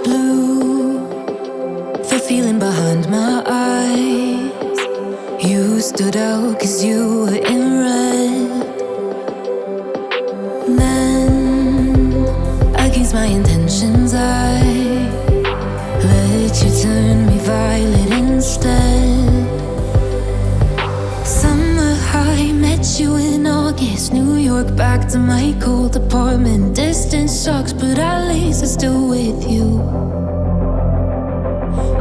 blue, the feeling behind my eyes. You stood out 'cause you were in red. Then, against my intentions, I let you turn me violet instead. Summer high, met you in August. New York, back to my cold apartment. Distance sucks, but at least I'm still with you.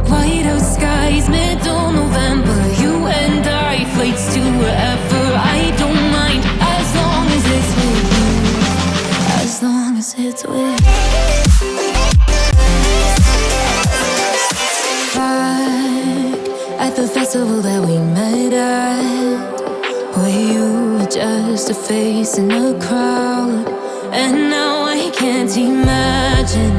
White out skies, middle November. You and I, flights to wherever. I don't mind, as long as it's with you. As long as it's with you. Back at the festival that we met at, where you were just a face in a crowd. And now I can't imagine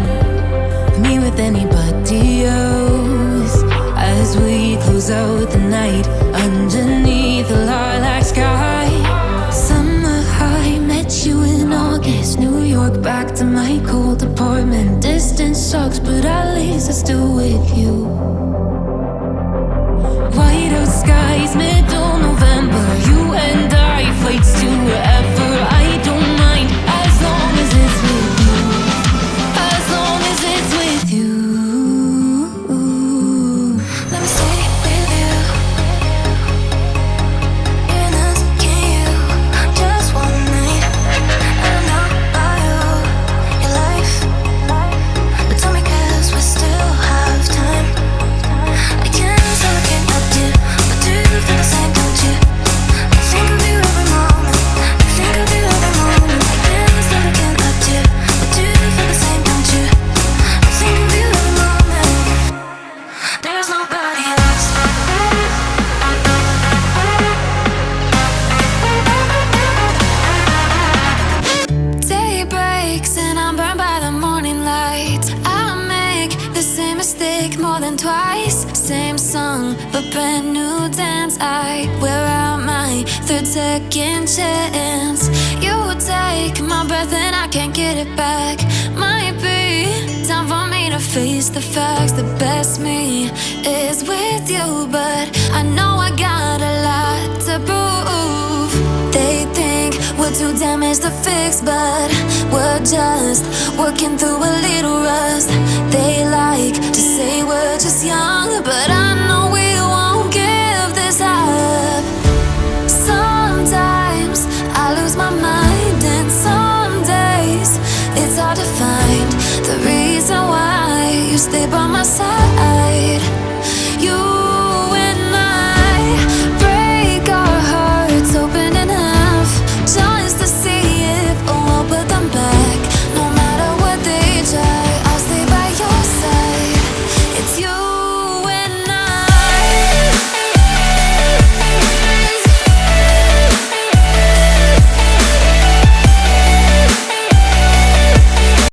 me with anybody else, as we close out the night underneath the lilac sky. Summer high, met you in August. New York, back to my cold apartment. Distance sucks, but at least I'm still with you. White out skies, middle November. You and I, flights to wherever. I don't mind, as long as it's with you. As long as it's with you. Let me stay with you. Even asking you just one night. I don't know about your life, but tell me 'cause we still have time. I can't say looking at you, but do you feel the same, don't you? I think of you every moment. I think of you every moment. I can't say looking at you, but do you feel the same, don't you? I think of you every moment. There's nobody else. Day breaks and I'm burned by the morning light. I make the same mistake more than twice. Same song, but brand new dance. I wear out my third second chance. You take my breath and I can't get it back. Might be time for me to face the facts. The best me is with you, but I know I got a lot to prove. They think we're too damaged to fix, but we're just working through a little rust. They like to say we're just young, but I know we won't give this up. Sometimes I lose my mind, and some days it's hard to find the reason why you stay by my side.